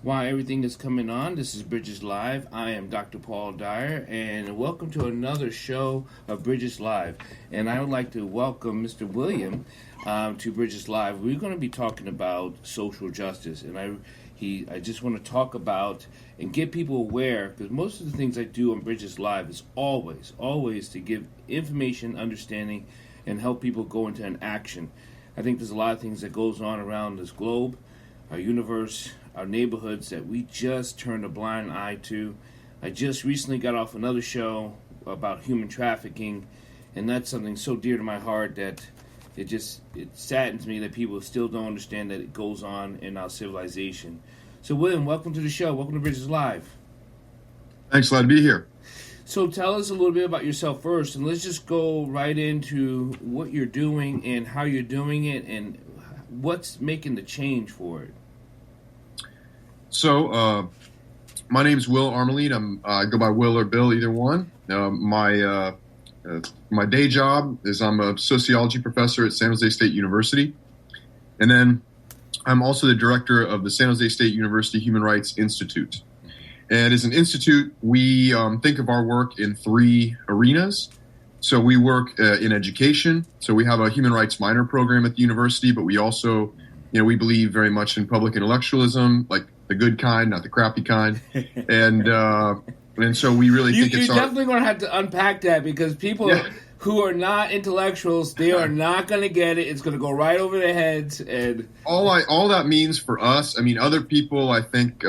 While everything is coming on, this is Bridges Live. I am Dr. Paul Dyer, and welcome to another show of Bridges Live. And I would like to welcome Mr. William to Bridges Live. We're going to be talking about social justice, and I just want to talk about and get people aware, because most of the things I do on Bridges Live is always to give information, understanding, and help people go into an action. I think there's a lot of things that goes on around this globe, our universe, our neighborhoods that we just turn a blind eye to. I just recently got off another show about human trafficking, and that's something so dear to my heart that it saddens me that people still don't understand that it goes on in our civilization. So, William, welcome to the show. Welcome to Bridges Live. Thanks, glad to be here. So tell us a little bit about yourself first, and let's just go right into what you're doing and how you're doing it and what's making the change for it. So, my name is Will Armaline. I go by Will or Bill, either one. My day job is I'm a sociology professor at San Jose State University. And then I'm also the director of the San Jose State University Human Rights Institute. And as an institute, we think of our work in three arenas. So we work in education. So we have a human rights minor program at the university, but we also, we believe very much in public intellectualism, like the good kind, not the crappy kind. And so we really think it's You're definitely going to have to unpack that, because people who are not intellectuals, they are not going to get it. It's going to go right over their heads. And all that means for us, other people, I think,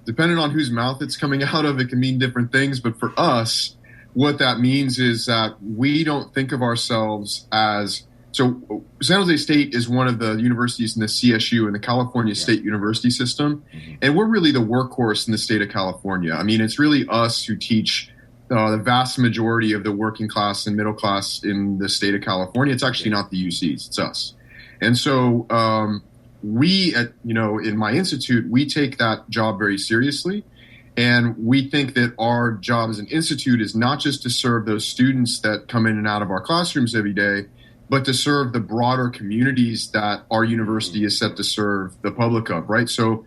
depending on whose mouth it's coming out of, it can mean different things. But for us, what that means is that we don't think of ourselves as... So San Jose State is one of the universities in the CSU and the California State University system. Mm-hmm. And we're really the workhorse in the state of California. It's really us who teach the vast majority of the working class and middle class in the state of California. It's actually not the UCs, it's us. And so we in my institute, we take that job very seriously. And we think that our job as an institute is not just to serve those students that come in and out of our classrooms every day, but to serve the broader communities that our university is set to serve the public of, right? So,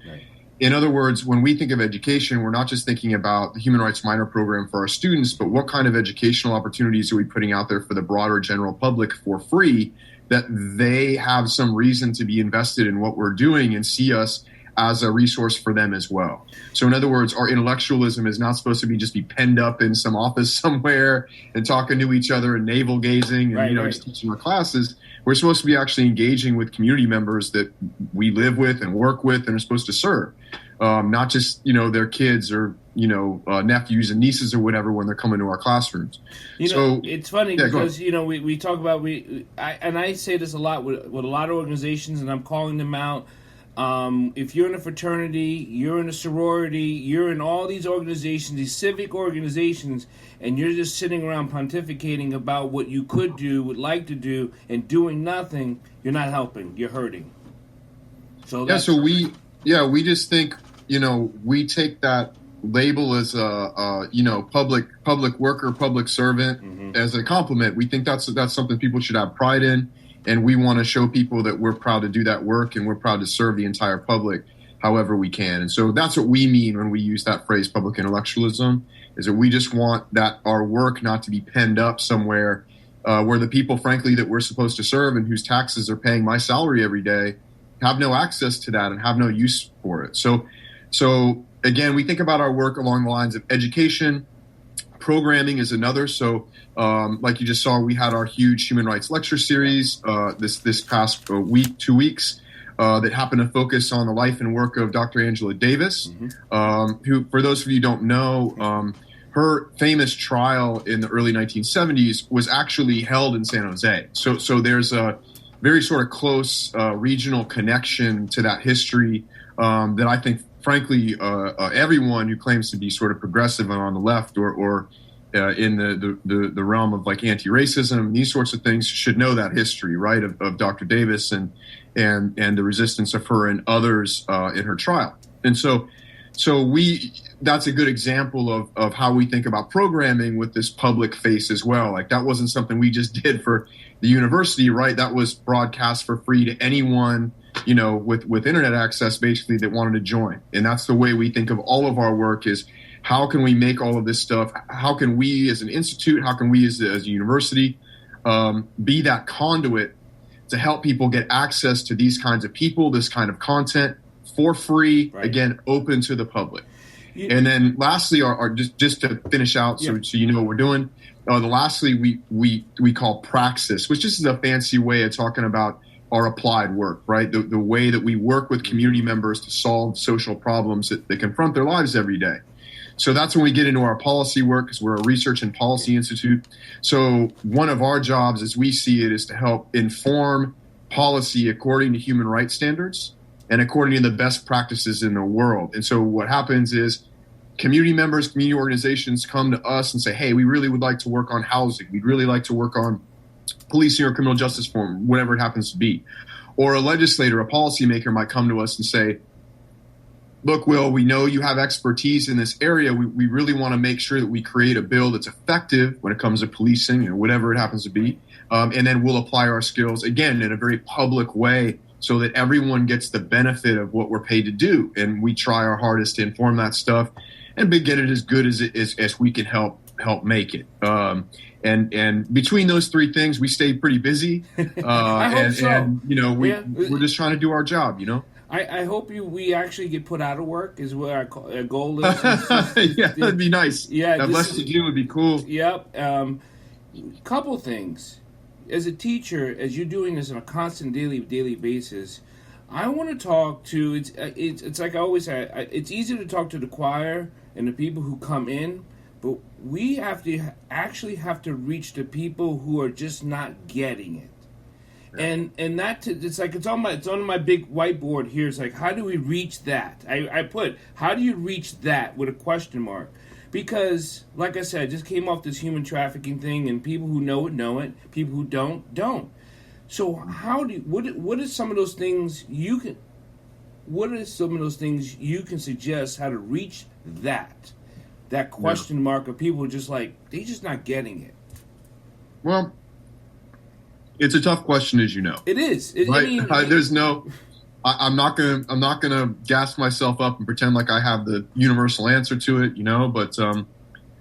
in other words, when we think of education, we're not just thinking about the human rights minor program for our students, but what kind of educational opportunities are we putting out there for the broader general public for free, that they have some reason to be invested in what we're doing and see us as a resource for them as well. So in other words, our intellectualism is not supposed to be penned up in some office somewhere and talking to each other and navel gazing and just teaching our classes. We're supposed to be actually engaging with community members that we live with and work with and are supposed to serve. Not just, their kids or, nephews and nieces or whatever when they're coming to our classrooms. It's funny because, we talk about, I say this a lot with a lot of organizations, and I'm calling them out. If you're in a fraternity, you're in a sorority, you're in all these organizations, these civic organizations, and you're just sitting around pontificating about what you could do, would like to do, and doing nothing, you're not helping, you're hurting. So we just think, we take that label as a public worker, public servant as a compliment. We think that's something people should have pride in. And we want to show people that we're proud to do that work and we're proud to serve the entire public however we can. And so that's what we mean when we use that phrase, public intellectualism, is that we just want that our work not to be penned up somewhere where the people, frankly, that we're supposed to serve and whose taxes are paying my salary every day have no access to that and have no use for it. So again, we think about our work along the lines of education. Programming is another. So like you just saw, we had our huge human rights lecture series this past 2 weeks that happened to focus on the life and work of Dr. Angela Davis, who, for those of you who don't know, her famous trial in the early 1970s was actually held in San Jose. So there's a very sort of close regional connection to that history that I think, frankly, everyone who claims to be sort of progressive and on the left or in the realm of like anti-racism and these sorts of things should know that history, right, of Dr. Davis and the resistance of her and others in her trial. And so that's a good example of how we think about programming with this public face as well. Like that wasn't something we just did for the university, right? That was broadcast for free to anyone with internet access, basically, that wanted to join. And that's the way we think of all of our work is how can we make all of this stuff? How can we as an institute, how can we as a university be that conduit to help people get access to these kinds of people, this kind of content for free, again, open to the public. And then lastly, just to finish out, so you know what we're doing, lastly, we call praxis, which is a fancy way of talking about our applied work, right? The way that we work with community members to solve social problems that confront their lives every day. So that's when we get into our policy work, because we're a research and policy institute. So one of our jobs, as we see it, is to help inform policy according to human rights standards and according to the best practices in the world. And so what happens is community members, community organizations come to us and say, hey, we really would like to work on housing. We'd really like to work on policing or criminal justice reform, whatever it happens to be. Or a legislator, a policymaker might come to us and say, look, Will, we know you have expertise in this area. We really want to make sure that we create a bill that's effective when it comes to policing or whatever it happens to be. And then we'll apply our skills, again, in a very public way so that everyone gets the benefit of what we're paid to do. And we try our hardest to inform that stuff and get it as good as we can help make it. And between those three things, we stay pretty busy. I hope so. And we're just trying to do our job, I hope we actually get put out of work is what our goal is. Yeah, that'd be nice. Yeah, less to do would be cool. Yep. Couple things. As a teacher, as you're doing this on a constant daily basis, I want to talk to. It's like I always say. It's easy to talk to the choir and the people who come in, but we have to reach the people who are just not getting it. And that it's like it's on my big whiteboard here. It's like, how do we reach that? I put, how do you reach that with a question mark? Because, like I said, I just came off this human trafficking thing, and people who know it, people who don't. So what are some of those things you can suggest how to reach that question mark of people just like they're just not getting it? Well, it's a tough question, as you know. It is. Right? There's no. I'm not gonna gas myself up and pretend like I have the universal answer to it, But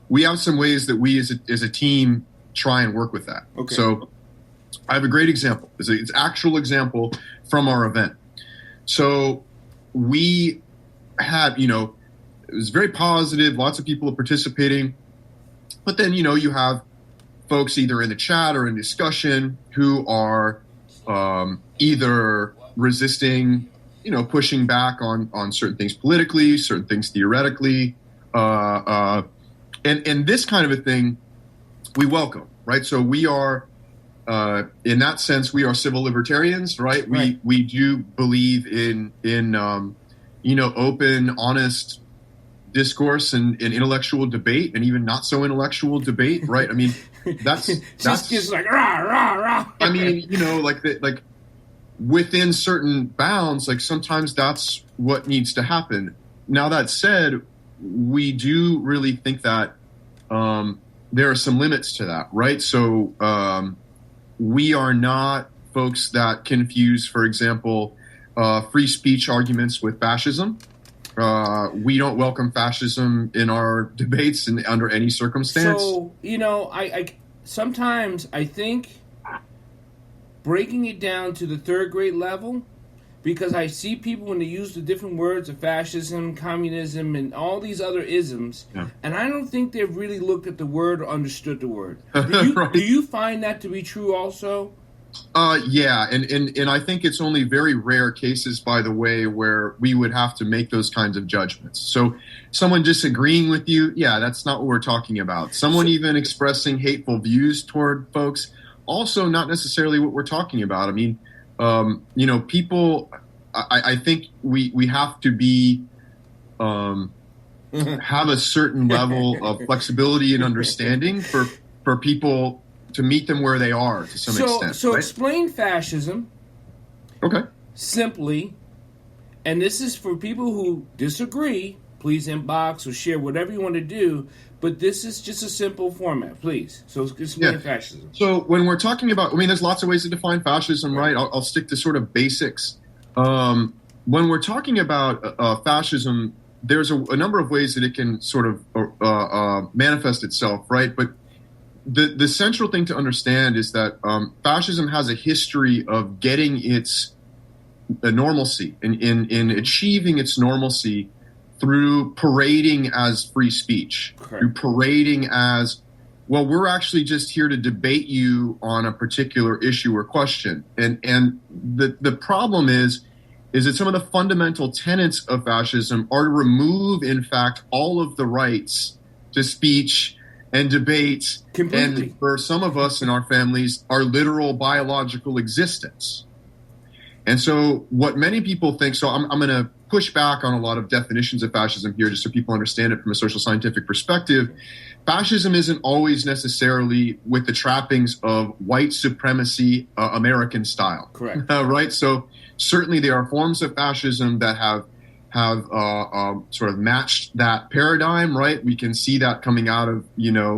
we have some ways that we, as a team, try and work with that. Okay. So I have a great example. It's an actual example from our event. So we had, it was very positive. Lots of people are participating, but then you have folks either in the chat or in discussion who are either resisting, pushing back on certain things politically, certain things theoretically, and this kind of a thing we welcome, right? So we are, in that sense, we are civil libertarians, right? We do believe in open, honest discourse and intellectual debate, and even not so intellectual debate, right? I mean, that's just like rah rah rah. I mean, like within certain bounds, like sometimes that's what needs to happen. Now that said, we do really think that there are some limits to that, right? So we are not folks that confuse, for example, free speech arguments with fascism. We don't welcome fascism in our debates and under any circumstance. So, I sometimes I think breaking it down to the third grade level, because I see people when they use the different words of fascism, communism, and all these other isms, and I don't think they've really looked at the word or understood the word. Do you find that to be true also? Yeah, and I think it's only very rare cases, by the way, where we would have to make those kinds of judgments. So someone disagreeing with you, that's not what we're talking about. Someone even expressing hateful views toward folks, also not necessarily what we're talking about. I mean, people, I think we have to be, have a certain level of flexibility and understanding for people to meet them where they are to some extent. So right? Explain fascism. Okay. Simply, and this is for people who disagree, please inbox or share whatever you want to do, but this is just a simple format, please. So explain fascism. So when we're talking about, there's lots of ways to define fascism, right? I'll stick to sort of basics. When we're talking about fascism, there's a number of ways that it can sort of manifest itself, right? But the central thing to understand is that fascism has a history of getting its normalcy, in achieving its normalcy through parading as free speech, Correct. through parading as, well, we're actually just here to debate you on a particular issue or question. And the problem is that some of the fundamental tenets of fascism are to remove, in fact, all of the rights to speech and debate, completely. And for some of us in our families, our literal biological existence. And so what many people think, so I'm going to push back on a lot of definitions of fascism here just so people understand it from a social scientific perspective. Fascism isn't always necessarily with the trappings of white supremacy, American style. Correct. Right? So certainly there are forms of fascism that have sort of matched that paradigm, right? We can see that coming out of,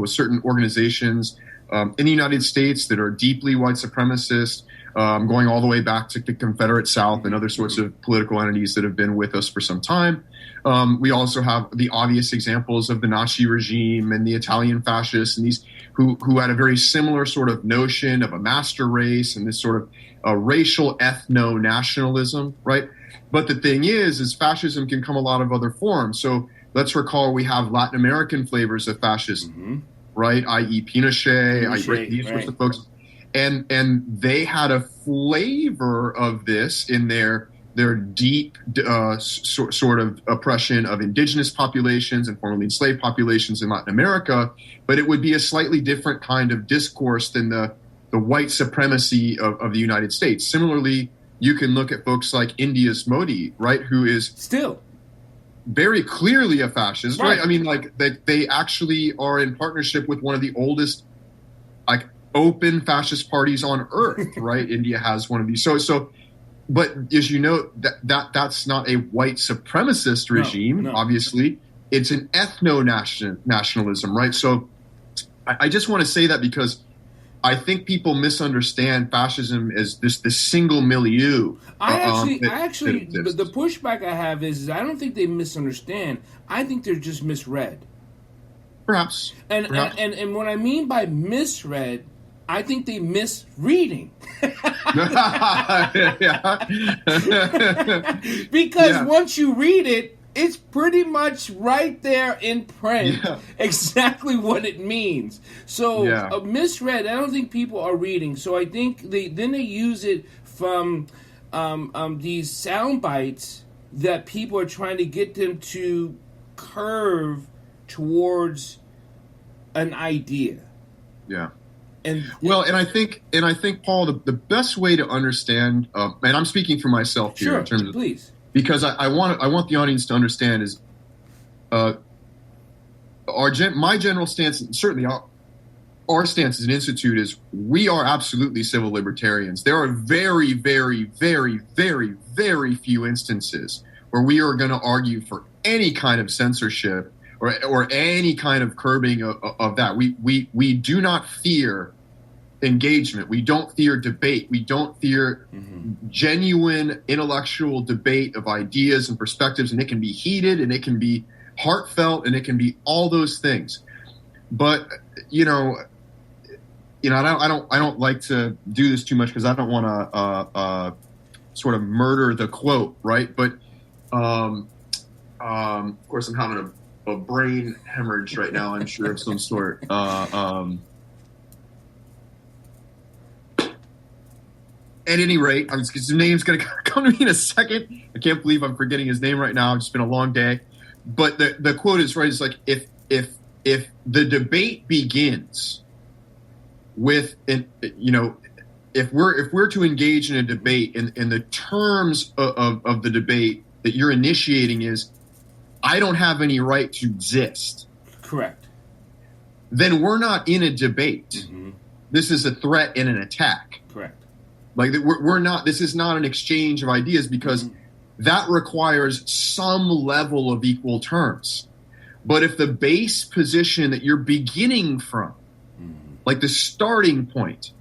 certain organizations in the United States that are deeply white supremacist, going all the way back to the Confederate South and other sorts of political entities that have been with us for some time. We also have the obvious examples of the Nazi regime and the Italian fascists and these who had a very similar sort of notion of a master race and this sort of racial ethno-nationalism, right? But the thing is fascism can come a lot of other forms. So let's recall we have Latin American flavors of fascism, right? I.e. Pinochet, these sorts of folks. And they had a flavor of this in their deep sort of oppression of indigenous populations and formerly enslaved populations in Latin America, but it would be a slightly different kind of discourse than the white supremacy of the United States. Similarly, you can look at folks like India's Modi, right, who is still very clearly a fascist, right? I mean, like they actually are in partnership with one of the oldest, like, open fascist parties on earth, right? India has one of these. So, but as you know, that's not a white supremacist regime. No. Obviously, it's an ethno-nationalism, right? So, I just want to say that because I think people misunderstand fascism as this single milieu. The pushback I have is I don't think they misunderstand. I think they're just misread. Perhaps. And what I mean by misread, I think they miss reading. Because once you read it, it's pretty much right there in print, exactly what it means. So misread, I don't think people are reading. So I think they use it from these sound bites that people are trying to get them to curve towards an idea. Yeah. And I think Paul, the best way to understand, and I'm speaking for myself here, in terms of, please. Because I want the audience to understand is my general stance, certainly our stance as an institute, is we are absolutely civil libertarians. There are very, very, very, very, very few instances where we are going to argue for any kind of censorship or any kind of curbing of that. We do not fear engagement. We don't fear debate. We don't fear genuine intellectual debate of ideas and perspectives, and it can be heated and it can be heartfelt and it can be all those things. But I don't like to do this too much because I don't want to sort of murder the quote, right? But of course, I'm having a brain hemorrhage right now, I'm sure, of some sort. At any rate, his name's going to come to me in a second. I can't believe I'm forgetting his name right now. It's been a long day. But the quote is right. It's like, if the debate begins with, if we're to engage in a debate and the terms of the debate that you're initiating is, I don't have any right to exist. Correct. Then we're not in a debate. This is a threat and an attack. Correct. Like we're not. This is not an exchange of ideas because that requires some level of equal terms. But if the base position that you're beginning from, like the starting point,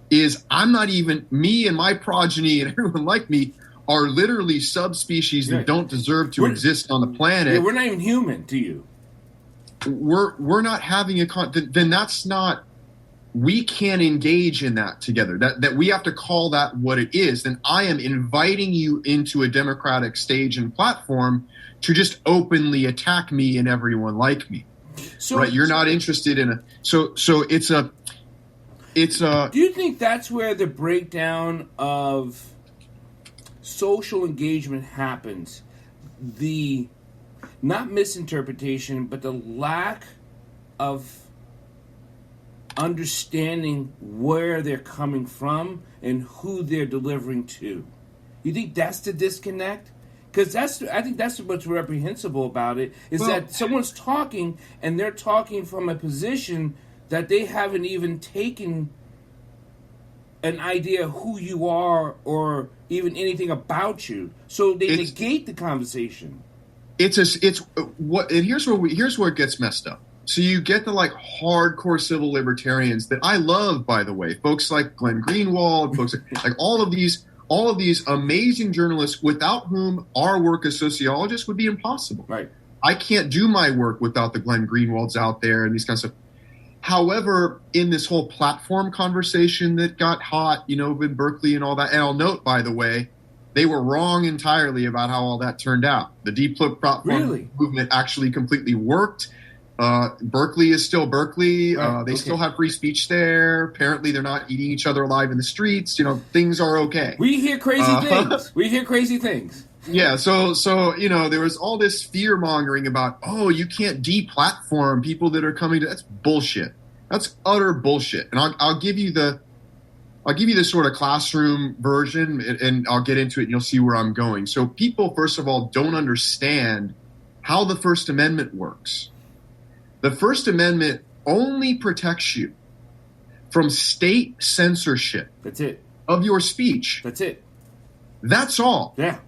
is I'm not even, me and my progeny and everyone like me are literally subspecies that don't deserve to exist on the planet. Yeah, we're not even human to you. We're not having then that's not, we can't engage in that together. That we have to call that what it is. Then I am inviting you into a democratic stage and platform to just openly attack me and everyone like me. So, right? You're not interested in a so it's a. Do you think that's where the breakdown of social engagement happens? The not misinterpretation, but the lack of understanding where they're coming from and who they're delivering to. You think that's the disconnect? Because I think that's what's reprehensible about it, is that someone's talking and they're talking from a position that they haven't even taken an idea of who you are or even anything about you. So they negate the conversation. Here's where it gets messed up. So you get the like hardcore civil libertarians that I love, by the way, folks like Glenn Greenwald, folks like all of these amazing journalists without whom our work as sociologists would be impossible. Right. I can't do my work without the Glenn Greenwalds out there and these kinds of stuff. However, in this whole platform conversation that got hot, in Berkeley and all that, and I'll note, by the way, they were wrong entirely about how all that turned out. The deep platform movement actually completely worked. Berkeley is still Berkeley. They still have free speech there. Apparently, they're not eating each other alive in the streets. Things are okay. We hear crazy things. Yeah. So there was all this fear mongering about, you can't deplatform people that are coming to. That's bullshit. That's utter bullshit. And I'll give you the sort of classroom version, and I'll get into it, and you'll see where I'm going. So people, first of all, don't understand how the First Amendment works. The First Amendment only protects you from state censorship. That's it. Of your speech. That's it. That's all. Yeah.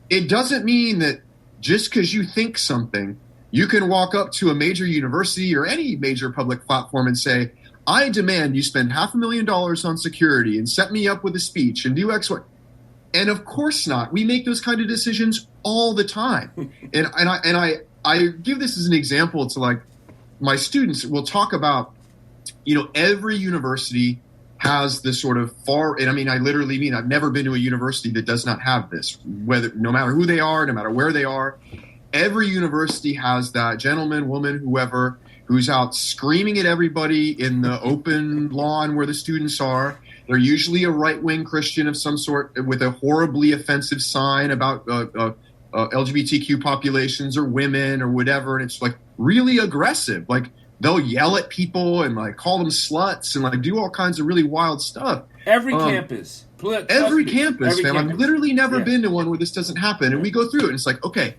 It doesn't mean that just because you think something, you can walk up to a major university or any major public platform and say, I demand you spend $500,000 on security and set me up with a speech and do X, Y. And of course not. We make those kind of decisions all the time. and I give this as an example to like my students. Will talk about, every university has this sort of and I mean, I literally mean I've never been to a university that does not have this, no matter who they are, no matter where they are. Every university has that gentleman, woman, whoever, who's out screaming at everybody in the open lawn where the students are. They're usually a right-wing Christian of some sort with a horribly offensive sign about LGBTQ populations or women or whatever. And it's like really aggressive. Like they'll yell at people and like call them sluts and like do all kinds of really wild stuff. Every campus. Every campus, fam. I've literally never been to one where this doesn't happen. And we go through it and it's like, okay,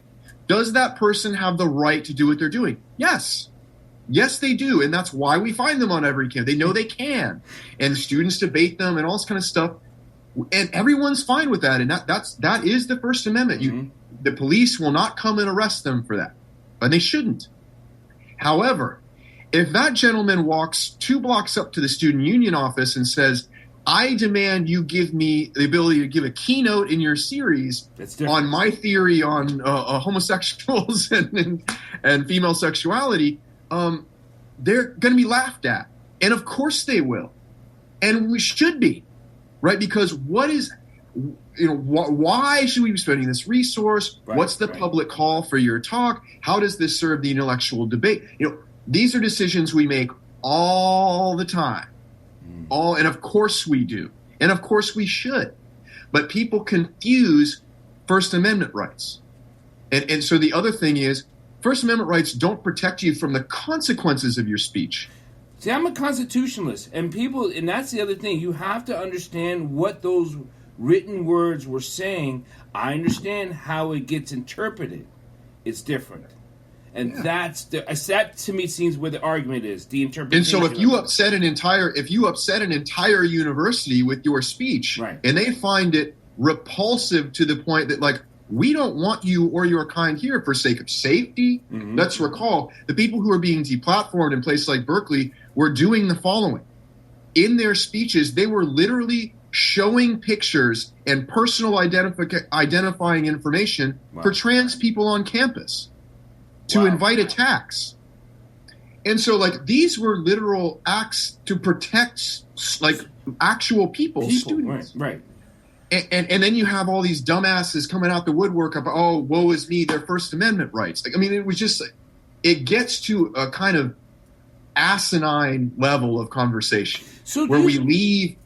does that person have the right to do what they're doing? Yes. Yes, they do. And that's why we find them on every camp. They know they can. And the students debate them and all this kind of stuff. And everyone's fine with that. And that is the First Amendment. The police will not come and arrest them for that. And they shouldn't. However, if that gentleman walks 2 blocks up to the student union office and says, I demand you give me the ability to give a keynote in your series on my theory on homosexuals and female sexuality, they're going to be laughed at. And of course they will. And we should be, right? Because why should we be spending this resource? Right, what's the public call for your talk? How does this serve the intellectual debate? These are decisions we make all the time. And of course we do. And of course we should. But people confuse First Amendment rights. And so the other thing is, First Amendment rights don't protect you from the consequences of your speech. See, I'm a constitutionalist, and that's the other thing. You have to understand what those written words were saying. I understand how it gets interpreted. It's different. And that to me seems where the argument is, the interpretation. And so if you upset an entire university with your speech, right, and they find it repulsive to the point that like, we don't want you or your kind here for sake of safety. Mm-hmm. Let's recall the people who are being deplatformed in places like Berkeley were doing the following. In their speeches, they were literally showing pictures and personal identifying information for trans people on campus to invite attacks. And so, like, these were literal acts to protect, like, actual people students. Right. And then you have all these dumbasses coming out the woodwork about, oh, woe is me, their First Amendment rights. Like, I mean, it was just, it gets to a kind of asinine level of conversation where we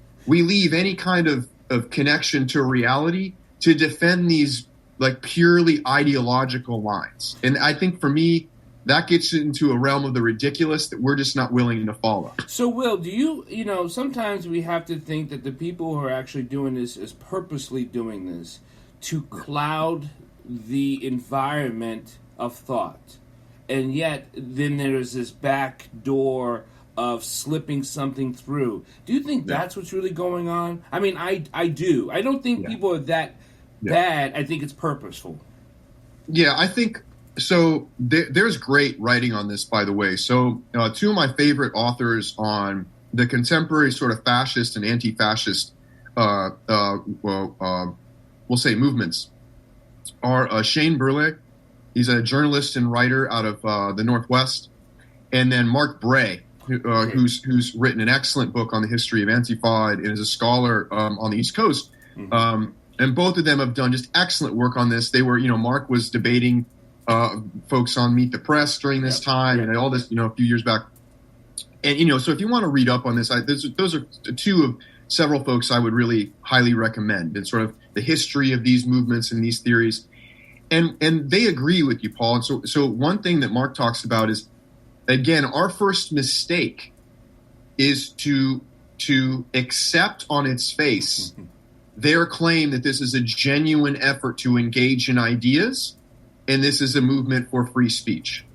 leave any kind of connection to reality to defend these, like, purely ideological lines. And I think for me, that gets into a realm of the ridiculous that we're just not willing to follow. So, Will, do you sometimes we have to think that the people who are actually doing this is purposely doing this to cloud the environment of thought. And yet, then there's this back door of slipping something through. Do you think that's what's really going on? I mean, I do. I don't think people are that bad. I think it's purposeful. Yeah, I think... So there's great writing on this, by the way. So two of my favorite authors on the contemporary sort of fascist and anti-fascist, we'll say movements, are Shane Burley. He's a journalist and writer out of the Northwest, and then Mark Bray, who's written an excellent book on the history of Antifa and is a scholar on the East Coast. Mm-hmm. And both of them have done just excellent work on this. They were, Mark was debating folks on Meet the Press during this time and all this, a few years back. And, so if you want to read up on this, those are two of several folks I would really highly recommend, and sort of the history of these movements and these theories. And they agree with you, Paul. And so one thing that Mark talks about is, again, our first mistake is to accept on its face their claim that this is a genuine effort to engage in ideas and this is a movement for free speech.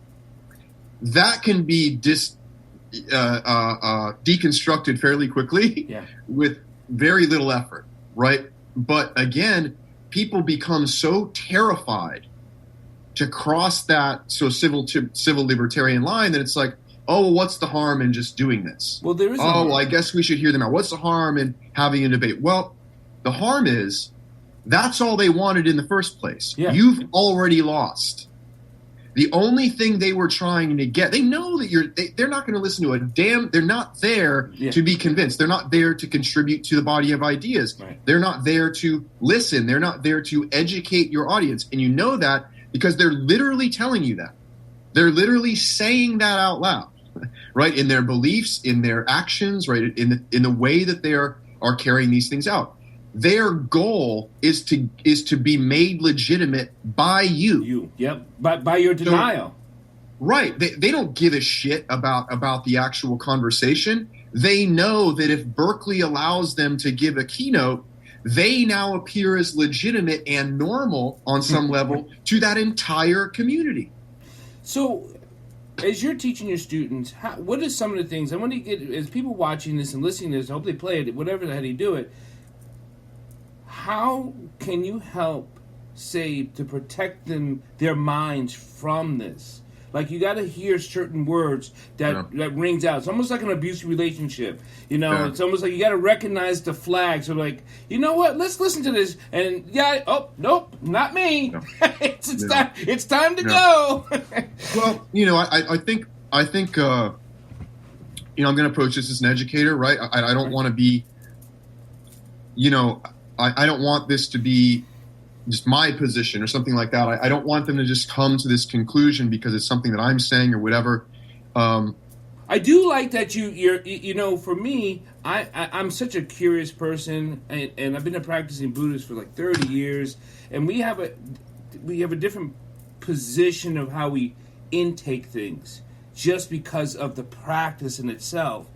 That can be deconstructed fairly quickly with very little effort, right? But again, people become so terrified to cross that civil libertarian line that it's like, oh, what's the harm in just doing this? Well, there is. I guess we should hear them out. What's the harm in having a debate? Well, the harm is that's all they wanted in the first place. Yeah. You've already lost. The only thing they were trying to get, they know that they're not going to listen to a damn, they're not there to be convinced. They're not there to contribute to the body of ideas. Right. They're not there to listen. They're not there to educate your audience. And you know that because they're literally telling you that. They're literally saying that out loud, right? In their beliefs, in their actions, right? In the way that they are carrying these things out. Their goal is to be made legitimate by you. By your denial. Right. They don't give a shit about the actual conversation. They know that if Berkeley allows them to give a keynote, they now appear as legitimate and normal on some level to that entire community. So, as you're teaching your students, what are some of the things, I want to get, as people watching this and listening to this, I hope they play it, whatever the hell you do it, how can you help, say, to protect their minds from this? Like, you got to hear certain words that rings out. It's almost like an abusive relationship. It's almost like you got to recognize the flags. So, like, you know what? Let's listen to this. And nope, not me. No. It's time to go. Well, I think I'm going to approach this as an educator, right? I don't want to be, I don't want this to be just my position or something like that. I don't want them to just come to this conclusion because it's something that I'm saying or whatever. I do like that you're for me, I'm such a curious person, and I've been a practicing Buddhist for like 30 years, and we have a different position of how we intake things just because of the practice in itself.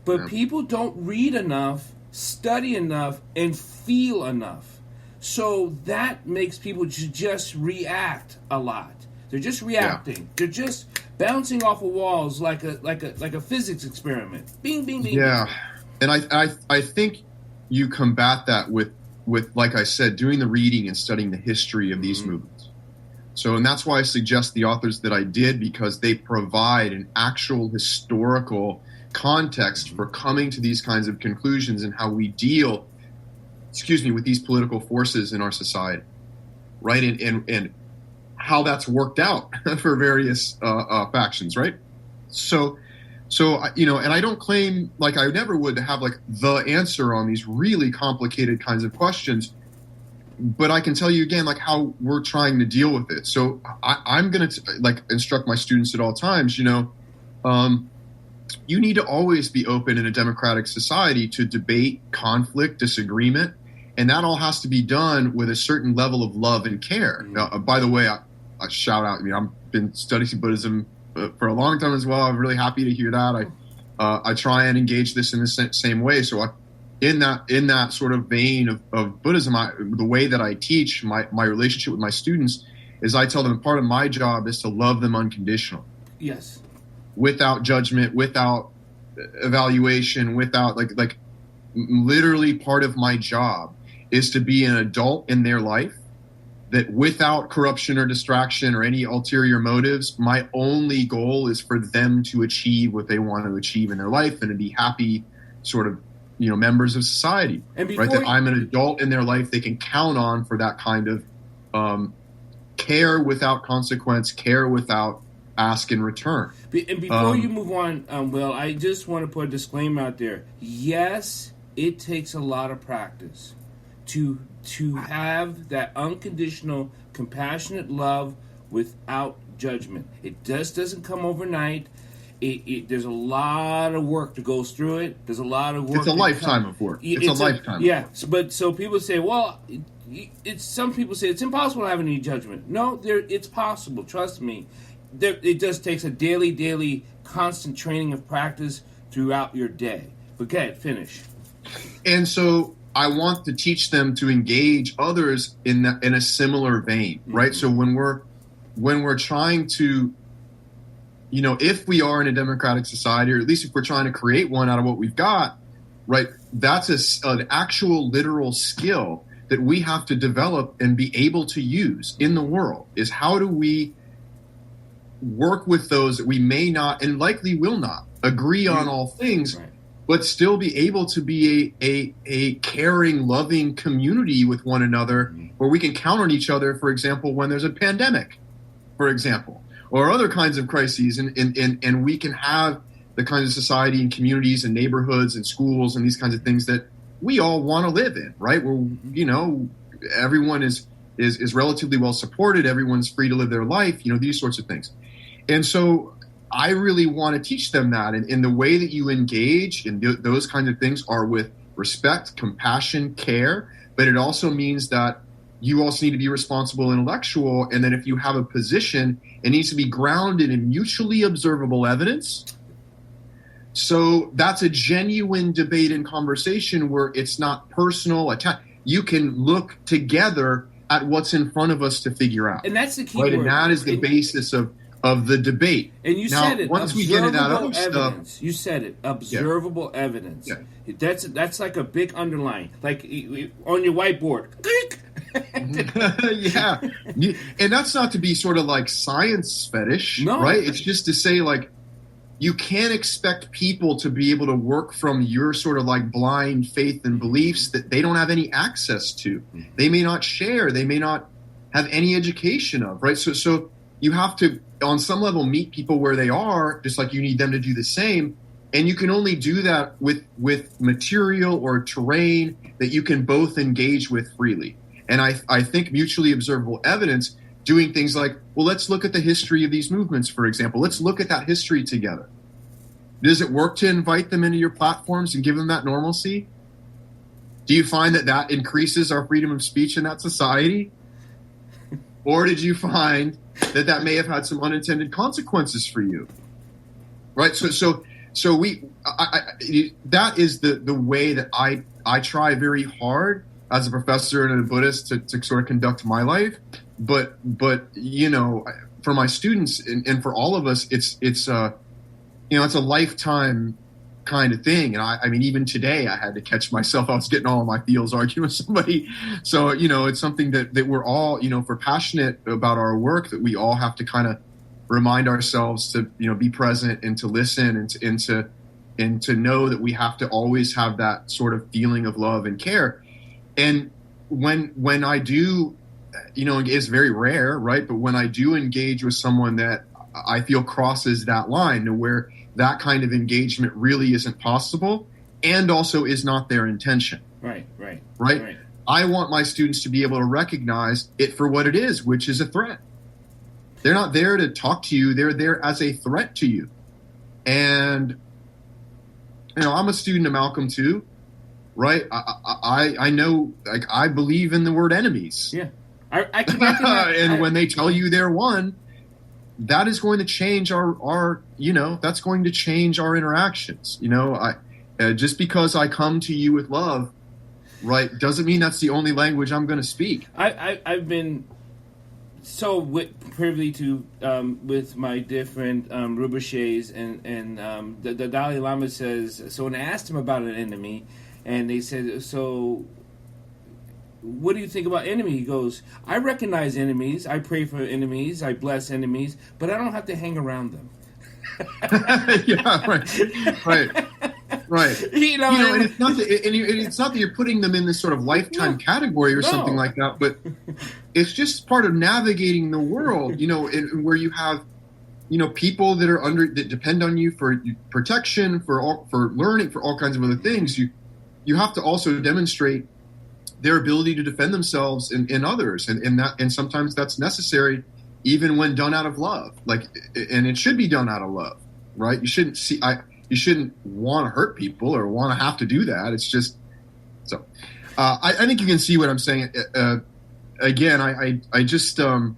But people don't read enough, study enough, and feel enough. So that makes people just react a lot. They're just reacting. Yeah. They're just bouncing off of walls like a physics experiment. Bing, bing, bing. Yeah, and I think you combat that with like I said, doing the reading and studying the history of these movements. So, and that's why I suggest the authors that I did, because they provide an actual historical context for coming to these kinds of conclusions and how we deal with these political forces in our society, right? And how that's worked out for various factions, right? So, and I don't claim, like I never would, to have like the answer on these really complicated kinds of questions, but I can tell you again, like how we're trying to deal with it. So I'm going to like instruct my students at all times, you need to always be open in a democratic society to debate, conflict, disagreement, and that all has to be done with a certain level of love and care. By the way, I shout out, I've been studying Buddhism for a long time as well. I'm really happy to hear that. I try and engage this in the same way. So in that sort of vein of Buddhism, the way that I teach my relationship with my students is I tell them part of my job is to love them unconditionally. Yes. Without judgment, without evaluation, without like literally part of my job is to be an adult in their life that without corruption or distraction or any ulterior motives, my only goal is for them to achieve what they want to achieve in their life and to be happy sort of, members of society, right? That I'm an adult in their life they can count on for that kind of care without consequence, care without ask in return. And before you move on, Will, I just want to put a disclaimer out there. Yes, it takes a lot of practice to have that unconditional, compassionate love without judgment. It just doesn't come overnight. There's a lot of work that goes through it. There's a lot of work. It's a lifetime of work. It's a lifetime. Yeah, but so people say, well, some people say it's impossible to have any judgment. No, it's possible. Trust me. It just takes a daily, constant training of practice throughout your day. But go ahead, finish. And so I want to teach them to engage others in a similar vein, right? So when we're trying to, if we are in a democratic society, or at least if we're trying to create one out of what we've got, right? That's an actual literal skill that we have to develop and be able to use in the world. Is how do we work with those that we may not and likely will not agree on all things, right, but still be able to be a caring, loving community with one another, where we can count on each other, for example, when there's a pandemic, for example, or other kinds of crises, and we can have the kinds of society and communities and neighborhoods and schools and these kinds of things that we all want to live in, right? Where, everyone is relatively well supported, everyone's free to live their life, these sorts of things. And so I really want to teach them that. And the way that you engage in those kinds of things are with respect, compassion, care. But it also means that you also need to be responsible intellectual. And then if you have a position, it needs to be grounded in mutually observable evidence. So that's a genuine debate and conversation where it's not personal attack. You can look together at what's in front of us to figure out. And that's the key word. And that is the basis of the debate. And you said it. Once we get into that other evidence. stuff, you said it. Observable evidence. Yeah. That's like a big underline, like on your whiteboard. Yeah, and that's not to be sort of like science fetish, no, right? It's just to say, like, you can't expect people to be able to work from your sort of like blind faith and beliefs that they don't have any access to. They may not share. They may not have any education of, right? So you have to, on some level, meet people where they are, just like you need them to do the same. And you can only do that with material or terrain that you can both engage with freely. And I think mutually observable evidence, doing things like, well, let's look at the history of these movements, for example. Let's look at that history together. Does it work to invite them into your platforms and give them that normalcy? Do you find that increases our freedom of speech in that society? Or did you find that may have had some unintended consequences for you? Right? So that is the way that I try very hard as a professor and a Buddhist to sort of conduct my life. But for my students and for all of us, it's a lifetime kind of thing. And I mean, even today I had to catch myself. I was getting all of my feels arguing with somebody. So, it's something that we're all, if we're passionate about our work, that we all have to kind of remind ourselves to, be present and to listen and to know that we have to always have that sort of feeling of love and care. And when I do, it's very rare, right? But when I do engage with someone that I feel crosses that line to where that kind of engagement really isn't possible and also is not their intention. Right. I want my students to be able to recognize it for what it is, which is a threat. They're not there to talk to you. They're there as a threat to you. And, I'm a student of Malcolm too, right? I know, like, I believe in the word enemies. Yeah. I can recognize. And when they tell you they're one, that is going to change our that's going to change our interactions. Just because I come to you with love, right, doesn't mean that's the only language I'm going to speak. I've been so privy to with my different Rinpoches, and the Dalai Lama says, so when I asked him about an enemy, and they said, so what do you think about enemy? He goes, I recognize enemies, I pray for enemies, I bless enemies, but I don't have to hang around them. Yeah, right. And it's not that you're putting them in this sort of lifetime category or something like that, but it's just part of navigating the world, where you have, people that depend on you for protection, for learning, for all kinds of other things. You have to also demonstrate their ability to defend themselves and others, and sometimes that's necessary, even when done out of love. And it should be done out of love, right? You shouldn't want to hurt people or want to have to do that. It's just so. I think you can see what I'm saying. Again, I just I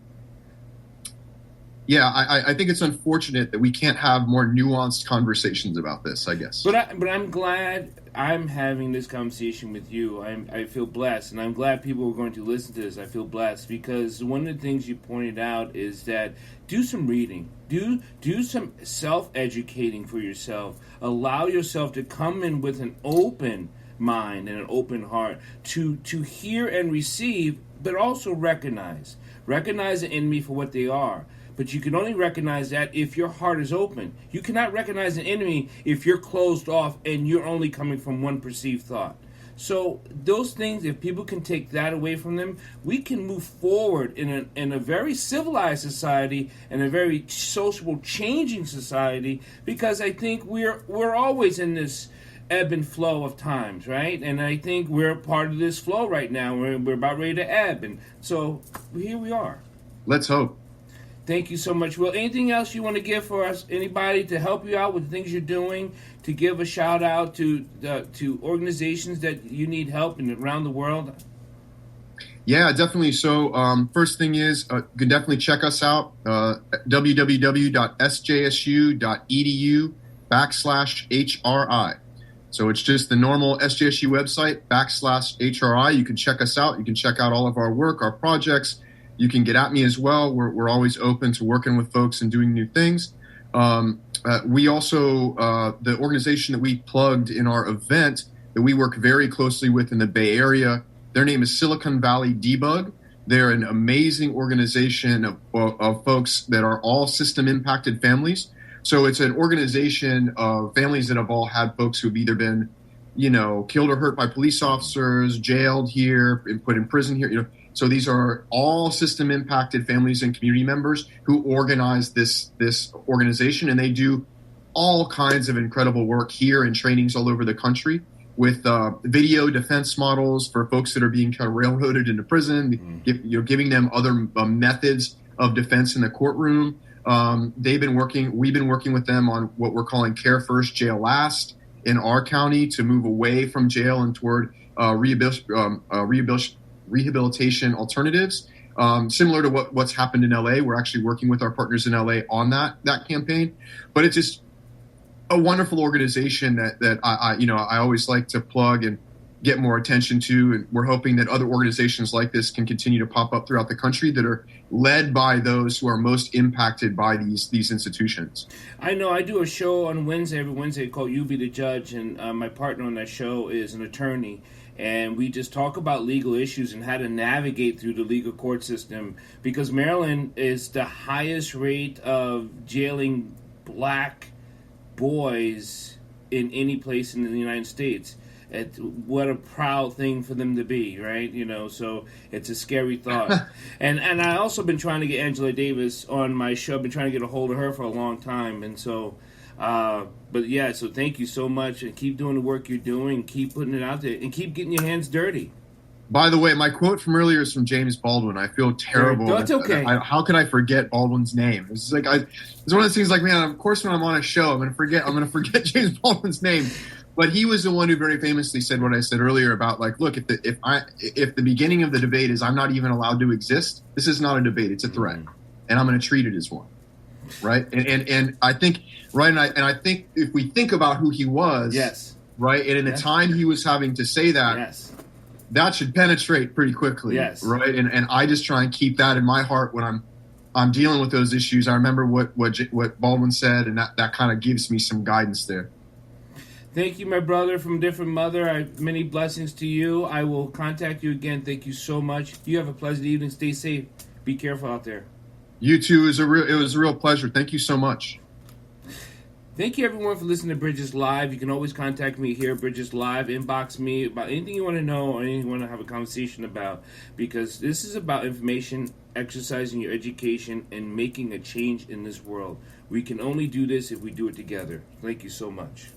think it's unfortunate that we can't have more nuanced conversations about this, I guess. But I'm glad I'm having this conversation with you. I feel blessed, and I'm glad people are going to listen to this. I feel blessed because one of the things you pointed out is that do some reading. Do some self-educating for yourself. Allow yourself to come in with an open mind and an open heart to hear and receive, but also recognize the enemy for what they are. But you can only recognize that if your heart is open. You cannot recognize an enemy if you're closed off and you're only coming from one perceived thought. So those things, if people can take that away from them, we can move forward in a very civilized society and a very sociable, changing society, because I think we're always in this ebb and flow of times, right? And I think we're part of this flow right now. We're about ready to ebb, and so here we are. Let's hope. Thank you so much. Will, anything else you want to give for us, anybody to help you out with the things you're doing, to give a shout out to organizations that you need help in around the world? Yeah, definitely. So first thing is, you can definitely check us out, www.sjsu.edu/HRI. So it's just the normal SJSU website, /HRI. You can check us out. You can check out all of our work, our projects. You can get at me as well. We're always open to working with folks and doing new things. We also, the organization that we plugged in our event that we work very closely with in the Bay Area, their name is Silicon Valley Debug. They're an amazing organization of folks that are all system impacted families. So it's an organization of families that have all had folks who've either been, killed or hurt by police officers, jailed here, and put in prison here, So these are all system impacted families and community members who organize this organization, and they do all kinds of incredible work here and trainings all over the country with video defense models for folks that are being kind of railroaded into prison, giving them other methods of defense in the courtroom. We've been working with them on what we're calling Care First, Jail Last in our county to move away from jail and toward rehabilitation alternatives, similar to what's happened in LA. We're actually working with our partners in LA on that campaign, but it's just a wonderful organization that I always like to plug and get more attention to, and we're hoping that other organizations like this can continue to pop up throughout the country that are led by those who are most impacted by these institutions. I know I do a show on every Wednesday called You Be the Judge, and my partner on that show is an attorney. And we just talk about legal issues and how to navigate through the legal court system, because Maryland is the highest rate of jailing black boys in any place in the United States. what a proud thing for them to be, right? So it's a scary thought. and I also been trying to get Angela Davis on my show. I've been trying to get a hold of her for a long time, and so. But yeah, so thank you so much, and keep doing the work you're doing, keep putting it out there, and keep getting your hands dirty. By the way, my quote from earlier is from James Baldwin. I feel terrible. That's okay. How could I forget Baldwin's name? It's like it's one of those things. Like, man, of course, when I'm on a show, I'm going to forget James Baldwin's name. But he was the one who very famously said what I said earlier about, like, look, if the beginning of the debate is I'm not even allowed to exist, this is not a debate; it's a threat, and I'm going to treat it as one, right? And I think and I think if we think about who he was, yes, right, and in the time he was having to say that, yes. That should penetrate pretty quickly, yes, right? And I just try and keep that in my heart when I'm dealing with those issues. I remember what Baldwin said, and that kind of gives me some guidance there. Thank you, my brother from a different mother. Many blessings to you. I will contact you again. Thank you so much. You have a pleasant evening. Stay safe. Be careful out there. You too. It was a real pleasure. Thank you so much. Thank you, everyone, for listening to Bridges Live. You can always contact me here, Bridges Live. Inbox me about anything you want to know or anything you want to have a conversation about, because this is about information, exercising your education, and making a change in this world. We can only do this if we do it together. Thank you so much.